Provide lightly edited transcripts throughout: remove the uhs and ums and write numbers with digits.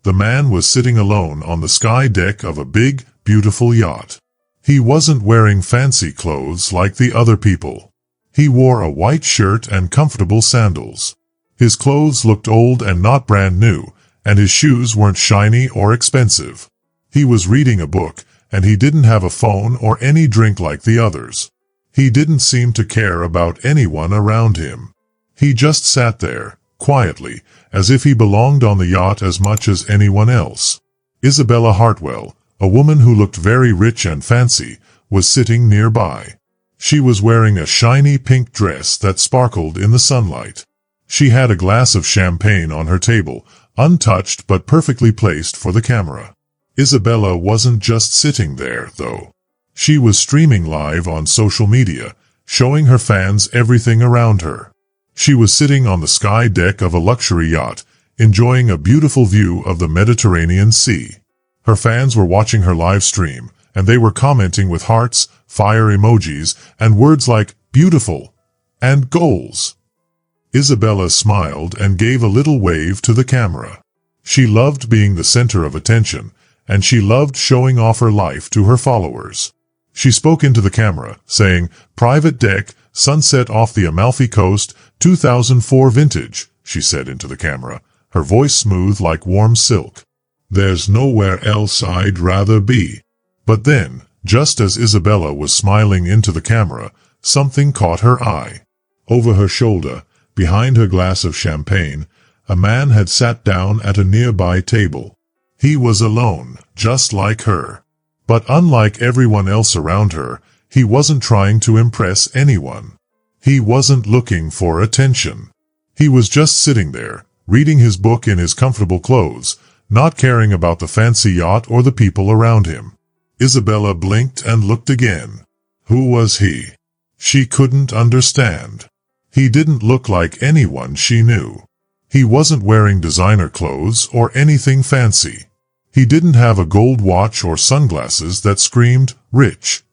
The man was sitting alone on the sky deck of a big, beautiful yacht. He wasn't wearing fancy clothes like the other people. He wore a white shirt and comfortable sandals. His clothes looked old and not brand new, and his shoes weren't shiny or expensive. He was reading a book, and he didn't have a phone or any drink like the others. He didn't seem to care about anyone around him. He just sat there, quietly, as if he belonged on the yacht as much as anyone else. Isabella Hartwell, a woman who looked very rich and fancy, was sitting nearby. She was wearing a shiny pink dress that sparkled in the sunlight. She had a glass of champagne on her table, untouched but perfectly placed for the camera. Isabella wasn't just sitting there, though. She was streaming live on social media, showing her fans everything around her. She was sitting on the sky deck of a luxury yacht, enjoying a beautiful view of the Mediterranean Sea. Her fans were watching her live stream, and they were commenting with hearts, fire emojis, and words like beautiful and goals. Isabella smiled and gave a little wave to the camera. She loved being the center of attention, and she loved showing off her life to her followers. She spoke into the camera, saying, "Private deck, sunset off the Amalfi Coast, 2004 vintage," she said into the camera, her voice smooth like warm silk. "There's nowhere else I'd rather be." But then, just as Isabella was smiling into the camera, something caught her eye. Over her shoulder, behind her glass of champagne, a man had sat down at a nearby table. He was alone, just like her. But unlike everyone else around her, he wasn't trying to impress anyone. He wasn't looking for attention. He was just sitting there, reading his book in his comfortable clothes, not caring about the fancy yacht or the people around him. Isabella blinked and looked again. Who was he? She couldn't understand. He didn't look like anyone she knew. He wasn't wearing designer clothes or anything fancy. He didn't have a gold watch or sunglasses that screamed rich.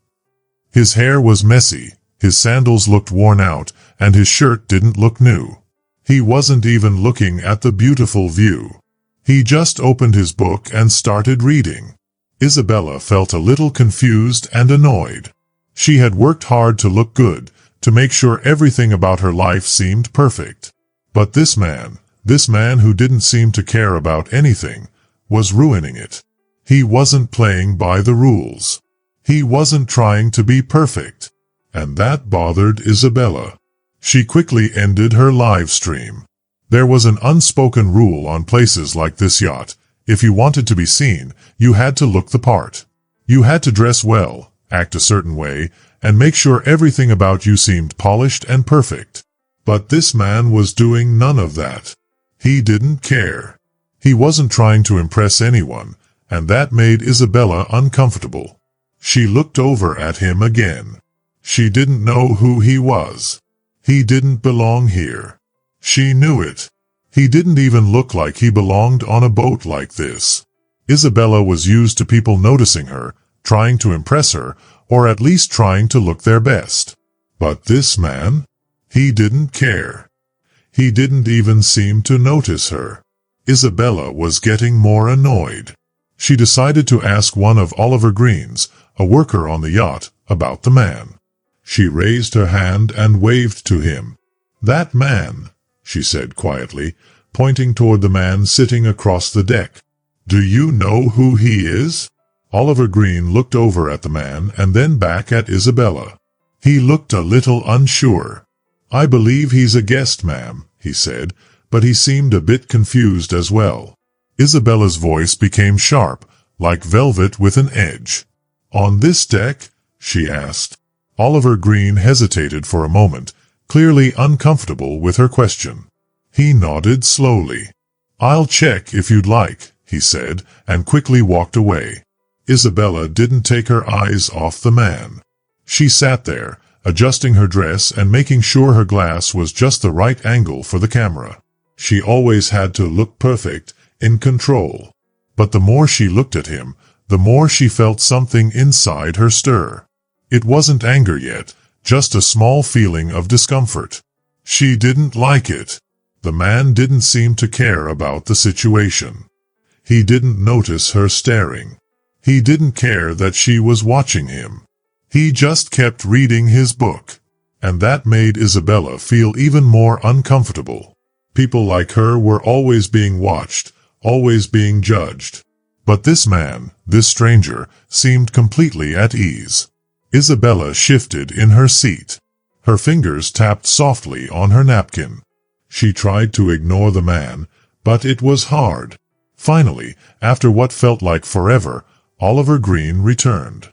His hair was messy, his sandals looked worn out, and his shirt didn't look new. He wasn't even looking at the beautiful view. He just opened his book and started reading. Isabella felt a little confused and annoyed. She had worked hard to look good, to make sure everything about her life seemed perfect. But this man who didn't seem to care about anything, was ruining it. He wasn't playing by the rules. He wasn't trying to be perfect. And that bothered Isabella. She quickly ended her live stream. There was an unspoken rule on places like this yacht. If you wanted to be seen, you had to look the part. You had to dress well, act a certain way, and make sure everything about you seemed polished and perfect. But this man was doing none of that. He didn't care. He wasn't trying to impress anyone, and that made Isabella uncomfortable. She looked over at him again. She didn't know who he was. He didn't belong here. She knew it. He didn't even look like he belonged on a boat like this. Isabella was used to people noticing her, trying to impress her, or at least trying to look their best. But this man? He didn't care. He didn't even seem to notice her. Isabella was getting more annoyed. She decided to ask one of Oliver Green's, a worker on the yacht, about the man. She raised her hand and waved to him. "That man," she said quietly, pointing toward the man sitting across the deck. "Do you know who he is?" Oliver Green looked over at the man and then back at Isabella. He looked a little unsure. "I believe he's a guest, ma'am," he said, but he seemed a bit confused as well. Isabella's voice became sharp, like velvet with an edge. "On this deck?" she asked. Oliver Green hesitated for a moment, clearly uncomfortable with her question. He nodded slowly. "I'll check if you'd like," he said, and quickly walked away. Isabella didn't take her eyes off the man. She sat there, adjusting her dress and making sure her glass was just the right angle for the camera. She always had to look perfect, in control. But the more she looked at him, the more she felt something inside her stir. It wasn't anger yet, just a small feeling of discomfort. She didn't like it. The man didn't seem to care about the situation. He didn't notice her staring. He didn't care that she was watching him. He just kept reading his book. And that made Isabella feel even more uncomfortable. People like her were always being watched, always being judged. But this man, this stranger, seemed completely at ease. Isabella shifted in her seat. Her fingers tapped softly on her napkin. She tried to ignore the man, but it was hard. Finally, after what felt like forever, Oliver Green returned.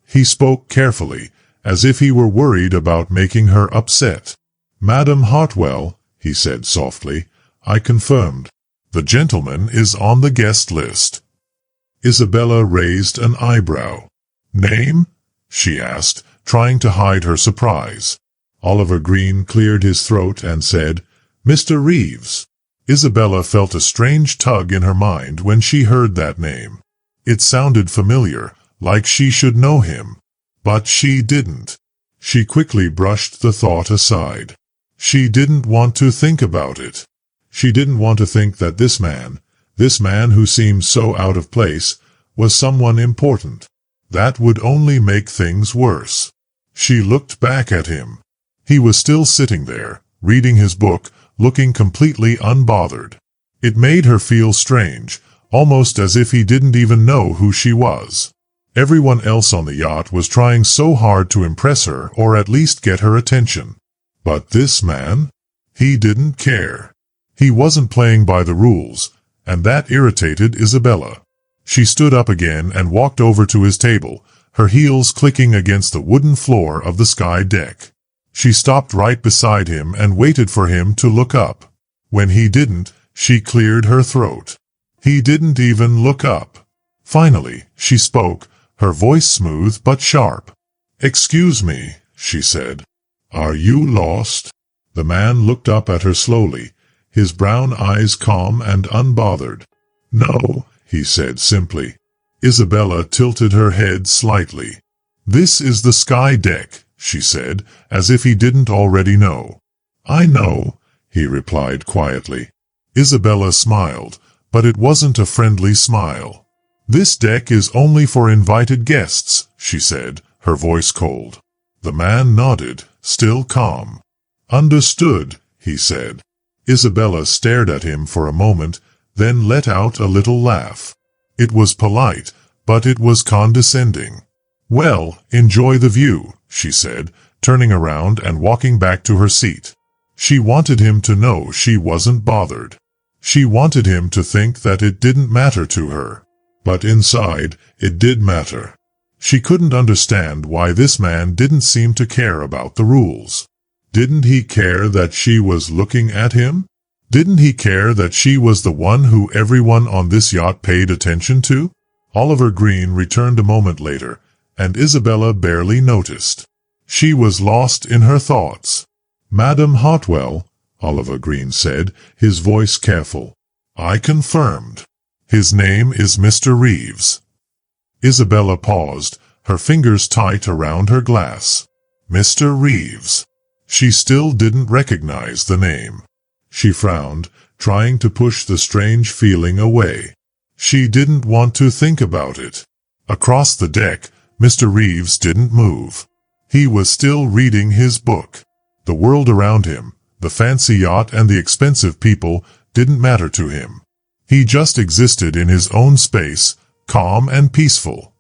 He spoke carefully, as if he were worried about making her upset. "Madam Hartwell," he said softly, "I confirmed. The gentleman is on the guest list." Isabella raised an eyebrow. "Name?" she asked, trying to hide her surprise. Oliver Green cleared his throat and said, "Mr. Reeves." Isabella felt a strange tug in her mind when she heard that name. It sounded familiar, like she should know him. But she didn't. She quickly brushed the thought aside. She didn't want to think about it. She didn't want to think that this man who seemed so out of place, was someone important. That would only make things worse. She looked back at him. He was still sitting there, reading his book, looking completely unbothered. It made her feel strange, almost as if he didn't even know who she was. Everyone else on the yacht was trying so hard to impress her or at least get her attention. But this man? He didn't care. He wasn't playing by the rules, and that irritated Isabella. She stood up again and walked over to his table, her heels clicking against the wooden floor of the sky deck. She stopped right beside him and waited for him to look up. When he didn't, she cleared her throat. He didn't even look up. Finally, she spoke, her voice smooth but sharp. "Excuse me," she said. "Are you lost?" The man looked up at her slowly, his brown eyes calm and unbothered. "No," he said simply. Isabella tilted her head slightly. "This is the sky deck," she said, as if he didn't already know. "I know," he replied quietly. Isabella smiled, but it wasn't a friendly smile. "This deck is only for invited guests," she said, her voice cold. The man nodded, still calm. "Understood," he said. Isabella stared at him for a moment, then let out a little laugh. It was polite, but it was condescending. "Well, enjoy the view," she said, turning around and walking back to her seat. She wanted him to know she wasn't bothered. She wanted him to think that it didn't matter to her. But inside, it did matter. She couldn't understand why this man didn't seem to care about the rules. Didn't he care that she was looking at him? Didn't he care that she was the one who everyone on this yacht paid attention to? Oliver Green returned a moment later, and Isabella barely noticed. She was lost in her thoughts. "Madam Hartwell," Oliver Green said, his voice careful. "I confirmed. His name is Mr. Reeves." Isabella paused, her fingers tight around her glass. Mr. Reeves. She still didn't recognize the name. She frowned, trying to push the strange feeling away. She didn't want to think about it. Across the deck, Mr. Reeves didn't move. He was still reading his book. The world around him, the fancy yacht and the expensive people, didn't matter to him. He just existed in his own space, calm and peaceful.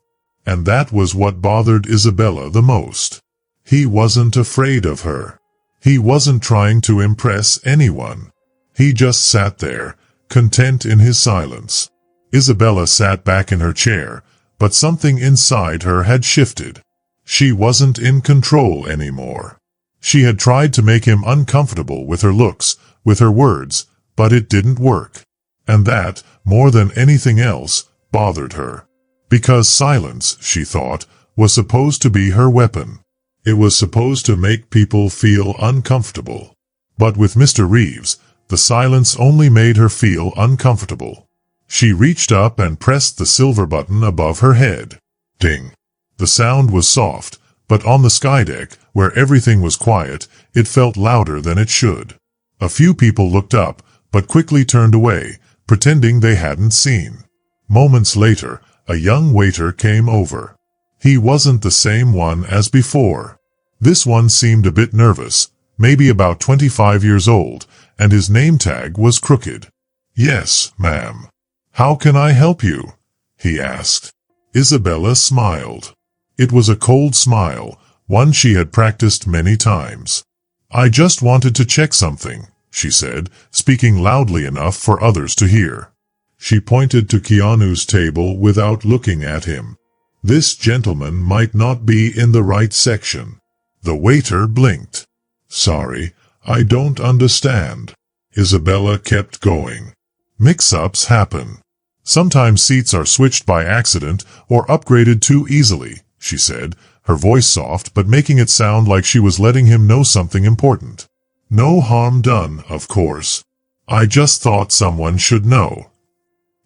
And that was what bothered Isabella the most. He wasn't afraid of her. He wasn't trying to impress anyone. He just sat there, content in his silence. Isabella sat back in her chair, but something inside her had shifted. She wasn't in control anymore. She had tried to make him uncomfortable with her looks, with her words, but it didn't work. And that, more than anything else, bothered her. Because silence, she thought, was supposed to be her weapon. It was supposed to make people feel uncomfortable. But with Mr. Reeves, the silence only made her feel uncomfortable. She reached up and pressed the silver button above her head. Ding. The sound was soft, but on the skydeck, where everything was quiet, it felt louder than it should. A few people looked up, but quickly turned away, pretending they hadn't seen. Moments later, a young waiter came over. He wasn't the same one as before. This one seemed a bit nervous, maybe about 25 years old, and his name tag was crooked. "Yes, ma'am. How can I help you?" he asked. Isabella smiled. It was a cold smile, one she had practiced many times. "I just wanted to check something," she said, speaking loudly enough for others to hear. She pointed to Keanu's table without looking at him. "This gentleman might not be in the right section." The waiter blinked. "Sorry, I don't understand." Isabella kept going. "Mix-ups happen. Sometimes seats are switched by accident or upgraded too easily," she said, her voice soft but making it sound like she was letting him know something important. "No harm done, of course. I just thought someone should know."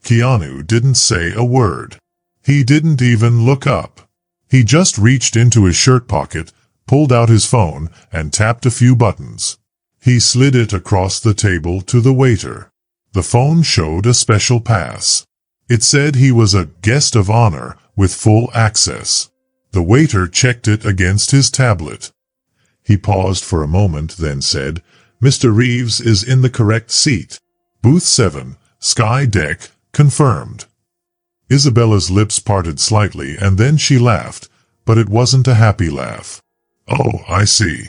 Keanu didn't say a word. He didn't even look up. He just reached into his shirt pocket, pulled out his phone, and tapped a few buttons. He slid it across the table to the waiter. The phone showed a special pass. It said he was a guest of honor with full access. The waiter checked it against his tablet. He paused for a moment, then said, "Mr. Reeves is in the correct seat. Booth 7, Sky Deck, confirmed." Isabella's lips parted slightly and then she laughed, but it wasn't a happy laugh. "Oh, I see.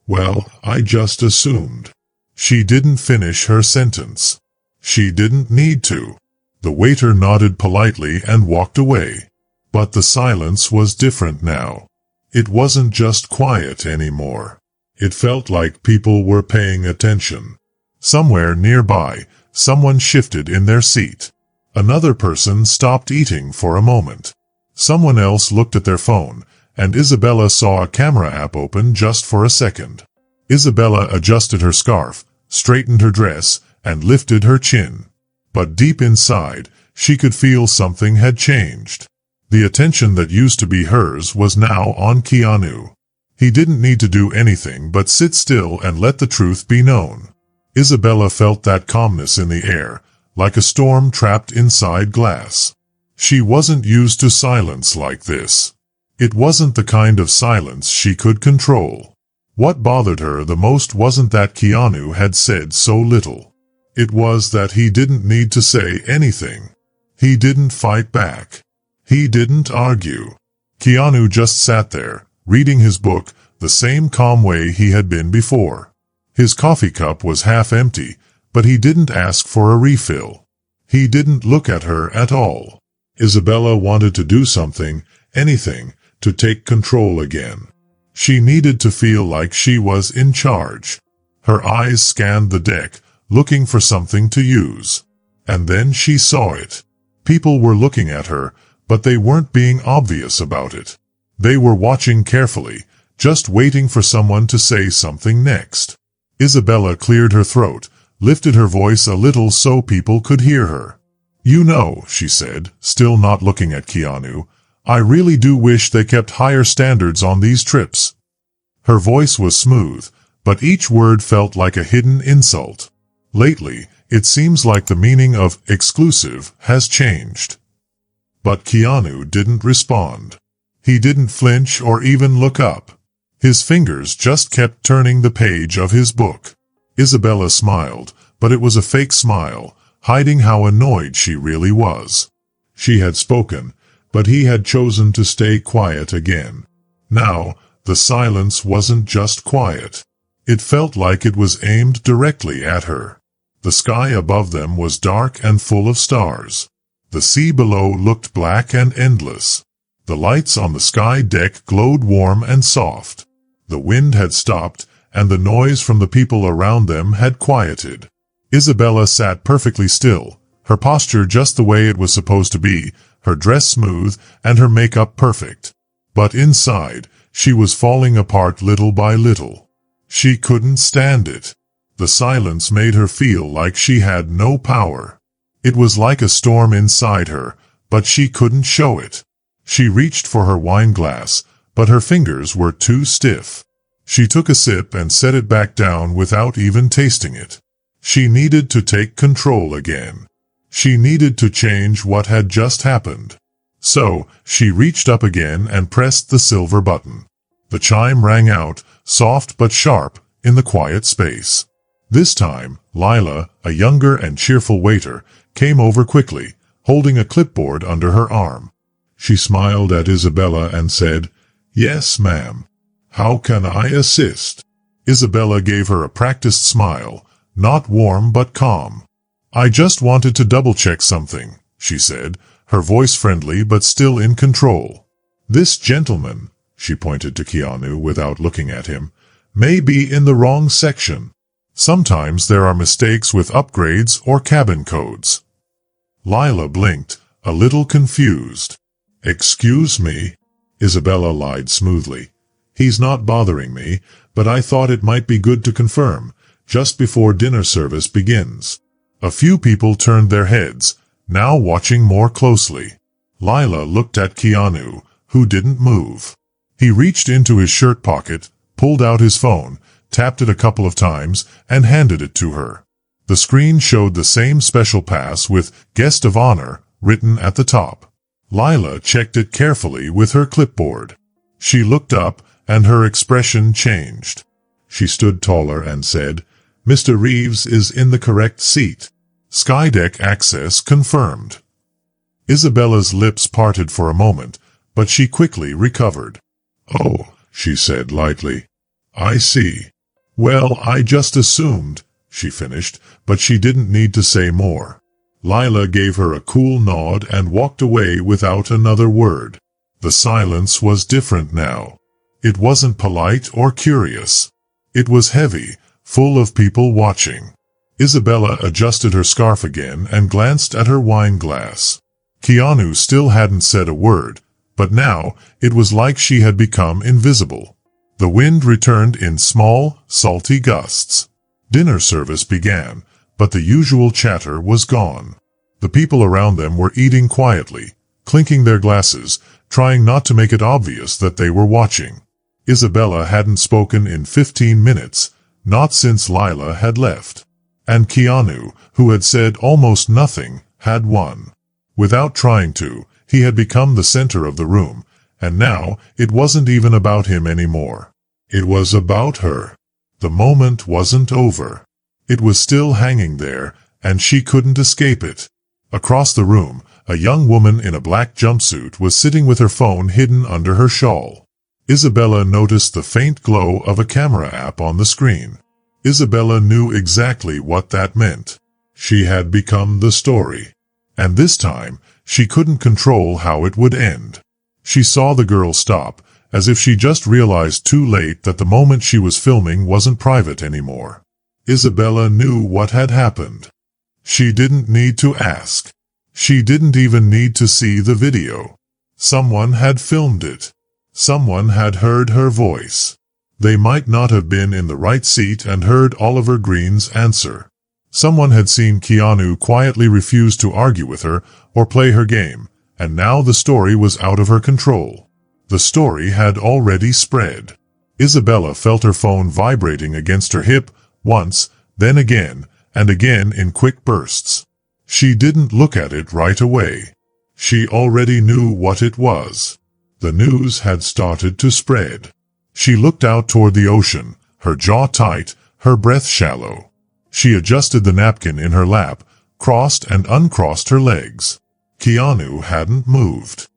Well, I just assumed." She didn't finish her sentence. She didn't need to. The waiter nodded politely and walked away. But the silence was different now. It wasn't just quiet anymore. It felt like people were paying attention. Somewhere nearby, someone shifted in their seat. Another person stopped eating for a moment. Someone else looked at their phone, and Isabella saw a camera app open just for a second. Isabella adjusted her scarf, straightened her dress, and lifted her chin. But deep inside, she could feel something had changed. The attention that used to be hers was now on Keanu. He didn't need to do anything but sit still and let the truth be known. Isabella felt that calmness in the air, like a storm trapped inside glass. She wasn't used to silence like this. It wasn't the kind of silence she could control. What bothered her the most wasn't that Keanu had said so little. It was that he didn't need to say anything. He didn't fight back. He didn't argue. Keanu just sat there, reading his book, the same calm way he had been before. His coffee cup was half empty, but he didn't ask for a refill. He didn't look at her at all. Isabella wanted to do something, anything, to take control again. She needed to feel like she was in charge. Her eyes scanned the deck, looking for something to use. And then she saw it. People were looking at her, but they weren't being obvious about it. They were watching carefully, just waiting for someone to say something next. Isabella cleared her throat, lifted her voice a little so people could hear her. "You know," she said, still not looking at Keanu, "I really do wish they kept higher standards on these trips." Her voice was smooth, but each word felt like a hidden insult. Lately, it seems like the meaning of exclusive has changed. But Keanu didn't respond. He didn't flinch or even look up. His fingers just kept turning the page of his book. Isabella smiled, but it was a fake smile, hiding how annoyed she really was. She had spoken, but he had chosen to stay quiet again. Now, the silence wasn't just quiet. It felt like it was aimed directly at her. The sky above them was dark and full of stars. The sea below looked black and endless. The lights on the sky deck glowed warm and soft. The wind had stopped, and the noise from the people around them had quieted. Isabella sat perfectly still, her posture just the way it was supposed to be, her dress smooth, and her makeup perfect. But inside, she was falling apart little by little. She couldn't stand it. The silence made her feel like she had no power. It was like a storm inside her, but she couldn't show it. She reached for her wine glass, but her fingers were too stiff. She took a sip and set it back down without even tasting it. She needed to take control again. She needed to change what had just happened. So, she reached up again and pressed the silver button. The chime rang out, soft but sharp, in the quiet space. This time, Lila, a younger and cheerful waiter, came over quickly, holding a clipboard under her arm. She smiled at Isabella and said, "Yes, ma'am. How can I assist?" Isabella gave her a practiced smile, not warm but calm. "I just wanted to double-check something," she said, her voice friendly but still in control. "This gentleman," she pointed to Keanu without looking at him, "may be in the wrong section. Sometimes there are mistakes with upgrades or cabin codes." Lila blinked, a little confused. "Excuse me?" Isabella lied smoothly. "He's not bothering me, but I thought it might be good to confirm, just before dinner service begins." A few people turned their heads, now watching more closely. Lila looked at Keanu, who didn't move. He reached into his shirt pocket, pulled out his phone, tapped it a couple of times, and handed it to her. The screen showed the same special pass with "Guest of Honor" written at the top. Lila checked it carefully with her clipboard. She looked up, and her expression changed. She stood taller and said, "Mr. Reeves is in the correct seat. Skydeck access confirmed." Isabella's lips parted for a moment, but she quickly recovered. "Oh," she said lightly. "I see. Well, I just assumed," she finished, but she didn't need to say more. Lila gave her a cool nod and walked away without another word. The silence was different now. It wasn't polite or curious. It was heavy, full of people watching. Isabella adjusted her scarf again and glanced at her wine glass. Keanu still hadn't said a word, but now it was like she had become invisible. The wind returned in small, salty gusts. Dinner service began, but the usual chatter was gone. The people around them were eating quietly, clinking their glasses, trying not to make it obvious that they were watching. Isabella hadn't spoken in 15 minutes, not since Lila had left. And Keanu, who had said almost nothing, had won. Without trying to, he had become the center of the room, and now it wasn't even about him anymore. It was about her. The moment wasn't over. It was still hanging there, and she couldn't escape it. Across the room, a young woman in a black jumpsuit was sitting with her phone hidden under her shawl. Isabella noticed the faint glow of a camera app on the screen. Isabella knew exactly what that meant. She had become the story. And this time, she couldn't control how it would end. She saw the girl stop, as if she just realized too late that the moment she was filming wasn't private anymore. Isabella knew what had happened. She didn't need to ask. She didn't even need to see the video. Someone had filmed it. Someone had heard her voice. They might not have been in the right seat and heard Oliver Green's answer. Someone had seen Keanu quietly refuse to argue with her or play her game, and now the story was out of her control. The story had already spread. Isabella felt her phone vibrating against her hip, once, then again, and again in quick bursts. She didn't look at it right away. She already knew what it was. The news had started to spread. She looked out toward the ocean, her jaw tight, her breath shallow. She adjusted the napkin in her lap, crossed and uncrossed her legs. Keanu hadn't moved.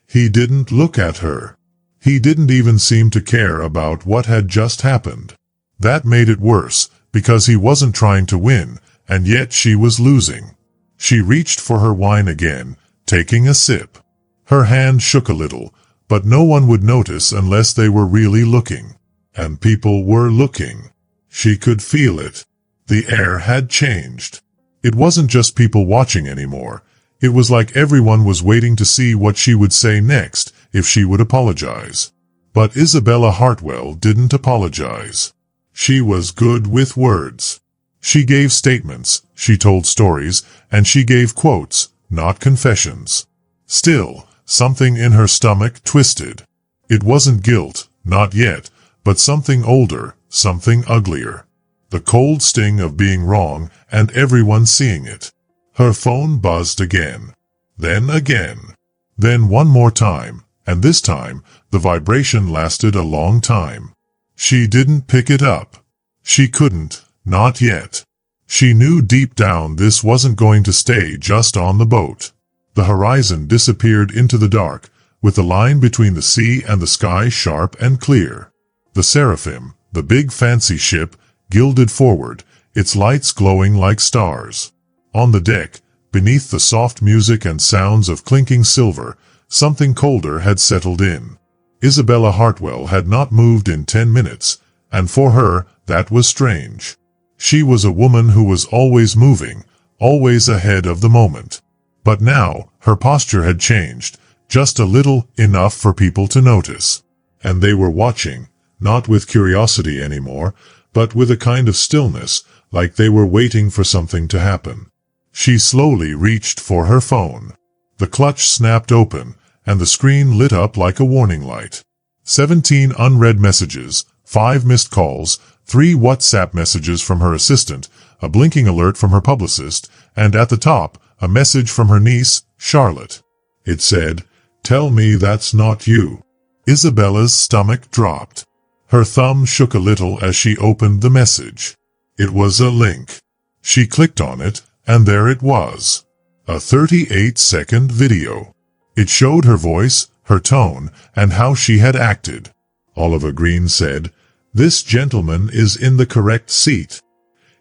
He didn't look at her. He didn't even seem to care about what had just happened. That made it worse, because he wasn't trying to win, and yet she was losing. She reached for her wine again, taking a sip. Her hand shook a little, but no one would notice unless they were really looking. And people were looking. She could feel it. The air had changed. It wasn't just people watching anymore. It was like everyone was waiting to see what she would say next, if she would apologize. But Isabella Hartwell didn't apologize. She was good with words. She gave statements, she told stories, and she gave quotes, not confessions. Still, something in her stomach twisted. It wasn't guilt, not yet, but something older, something uglier. The cold sting of being wrong and everyone seeing it. Her phone buzzed again. Then again. Then one more time, and this time, the vibration lasted a long time. She didn't pick it up. She couldn't, not yet. She knew deep down this wasn't going to stay just on the boat. The horizon disappeared into the dark, with the line between the sea and the sky sharp and clear. The Seraphim, the big fancy ship, gilded forward, its lights glowing like stars. On the deck, beneath the soft music and sounds of clinking silver, something colder had settled in. Isabella Hartwell had not moved in 10 minutes, and for her, that was strange. She was a woman who was always moving, always ahead of the moment. But now, her posture had changed, just a little, enough for people to notice. And they were watching, not with curiosity anymore, but with a kind of stillness, like they were waiting for something to happen. She slowly reached for her phone. The clutch snapped open, and the screen lit up like a warning light. 17 unread messages, 5 missed calls, 3 WhatsApp messages from her assistant, a blinking alert from her publicist, and at the top, a message from her niece, Charlotte. It said, "Tell me that's not you." Isabella's stomach dropped. Her thumb shook a little as she opened the message. It was a link. She clicked on it, and there it was. A 38-second video. It showed her voice, her tone, and how she had acted. Oliver Green said, "This gentleman is in the correct seat.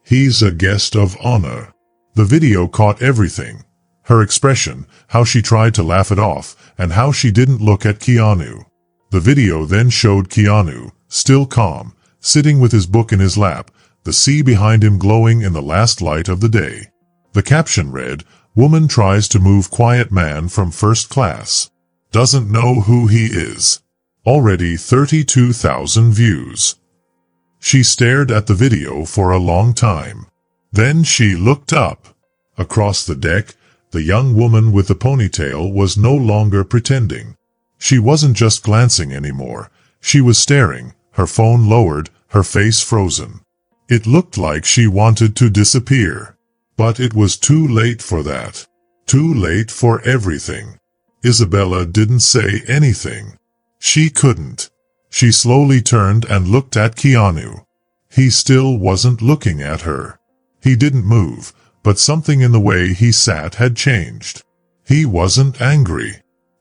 He's a guest of honor." The video caught everything. Her expression, how she tried to laugh it off, and how she didn't look at Keanu. The video then showed Keanu, still calm, sitting with his book in his lap, the sea behind him glowing in the last light of the day. The caption read, "Woman tries to move quiet man from first class. Doesn't know who he is." Already 32,000 views. She stared at the video for a long time. Then she looked up. Across the deck, the young woman with the ponytail was no longer pretending. She wasn't just glancing anymore. She was staring, her phone lowered, her face frozen. It looked like she wanted to disappear. But it was too late for that. Too late for everything. Isabella didn't say anything. She couldn't. She slowly turned and looked at Keanu. He still wasn't looking at her. He didn't move, but something in the way he sat had changed. He wasn't angry.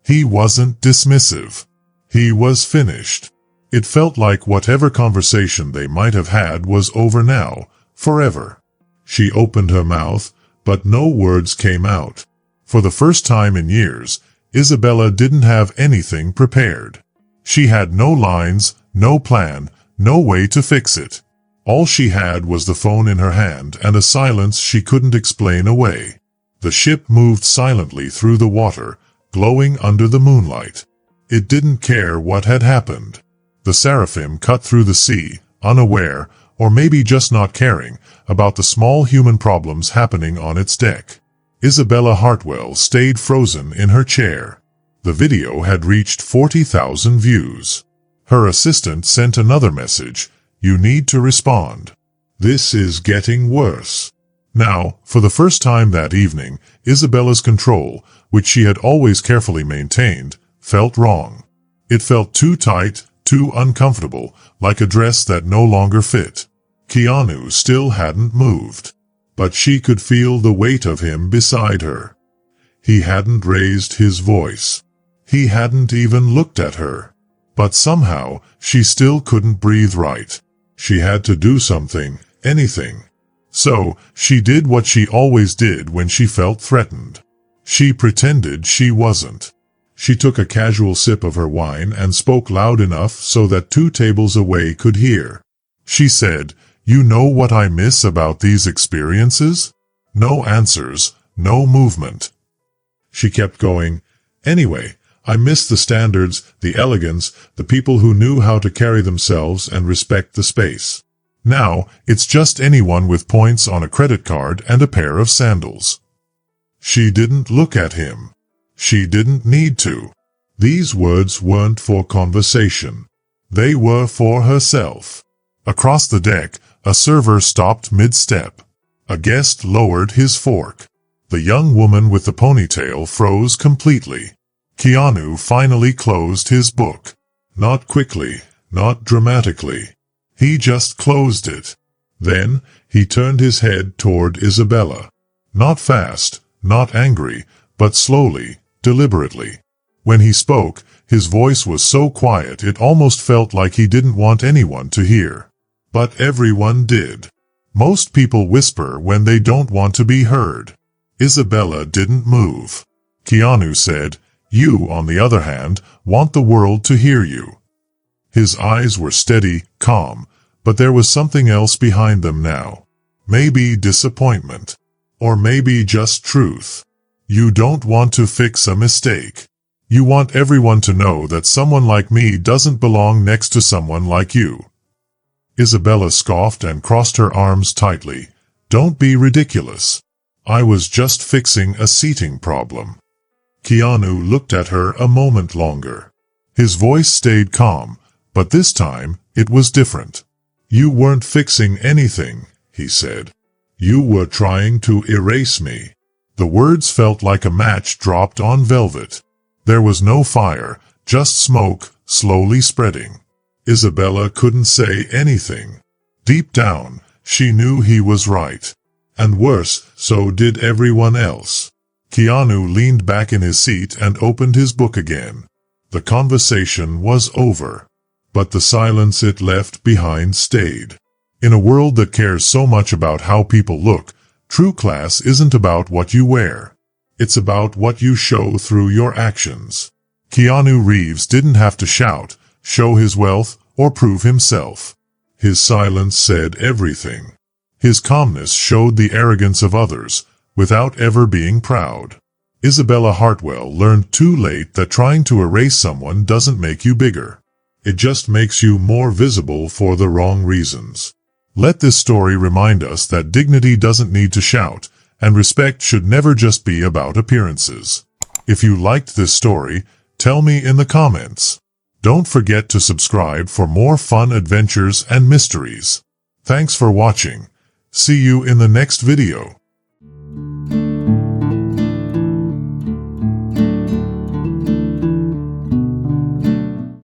He wasn't dismissive. He was finished. It felt like whatever conversation they might have had was over now, forever. She opened her mouth, but no words came out. For the first time in years, Isabella didn't have anything prepared. She had no lines, no plan, no way to fix it. All she had was the phone in her hand and a silence she couldn't explain away. The ship moved silently through the water, glowing under the moonlight. It didn't care what had happened. The Seraphim cut through the sea, unaware, or maybe just not caring, about the small human problems happening on its deck. Isabella Hartwell stayed frozen in her chair. The video had reached 40,000 views. Her assistant sent another message, "You need to respond. This is getting worse." Now, for the first time that evening, Isabella's control, which she had always carefully maintained, felt wrong. It felt too tight, too uncomfortable, like a dress that no longer fit. Keanu still hadn't moved. But she could feel the weight of him beside her. He hadn't raised his voice. He hadn't even looked at her. But somehow, she still couldn't breathe right. She had to do something, anything. So, she did what she always did when she felt threatened. She pretended she wasn't. She took a casual sip of her wine and spoke loud enough so that 2 tables away could hear. She said, "You know what I miss about these experiences? No answers, no movement." She kept going, "Anyway, I miss the standards, the elegance, the people who knew how to carry themselves and respect the space. Now, it's just anyone with points on a credit card and a pair of sandals." She didn't look at him. She didn't need to. These words weren't for conversation. They were for herself. Across the deck, a server stopped mid-step. A guest lowered his fork. The young woman with the ponytail froze completely. Keanu finally closed his book. Not quickly, not dramatically. He just closed it. Then, he turned his head toward Isabella. Not fast, not angry, but slowly, deliberately. When he spoke, his voice was so quiet it almost felt like he didn't want anyone to hear. But everyone did. Most people whisper when they don't want to be heard. Isabella didn't move. Keanu said, "You, on the other hand, want the world to hear you." His eyes were steady, calm, but there was something else behind them now. Maybe disappointment. Or maybe just truth. You don't want to fix a mistake. You want everyone to know that someone like me doesn't belong next to someone like you. Isabella scoffed and crossed her arms tightly. Don't be ridiculous. I was just fixing a seating problem. Keanu looked at her a moment longer. His voice stayed calm, but this time, it was different. You weren't fixing anything, he said. You were trying to erase me. The words felt like a match dropped on velvet. There was no fire, just smoke, slowly spreading. Isabella couldn't say anything. Deep down, she knew he was right. And worse, so did everyone else. Keanu leaned back in his seat and opened his book again. The conversation was over. But the silence it left behind stayed. In a world that cares so much about how people look, true class isn't about what you wear. It's about what you show through your actions. Keanu Reeves didn't have to shout, show his wealth, or prove himself. His silence said everything. His calmness showed the arrogance of others, without ever being proud. Isabella Hartwell learned too late that trying to erase someone doesn't make you bigger. It just makes you more visible for the wrong reasons. Let this story remind us that dignity doesn't need to shout, and respect should never just be about appearances. If you liked this story, tell me in the comments. Don't forget to subscribe for more fun adventures and mysteries. Thanks for watching. See you in the next video.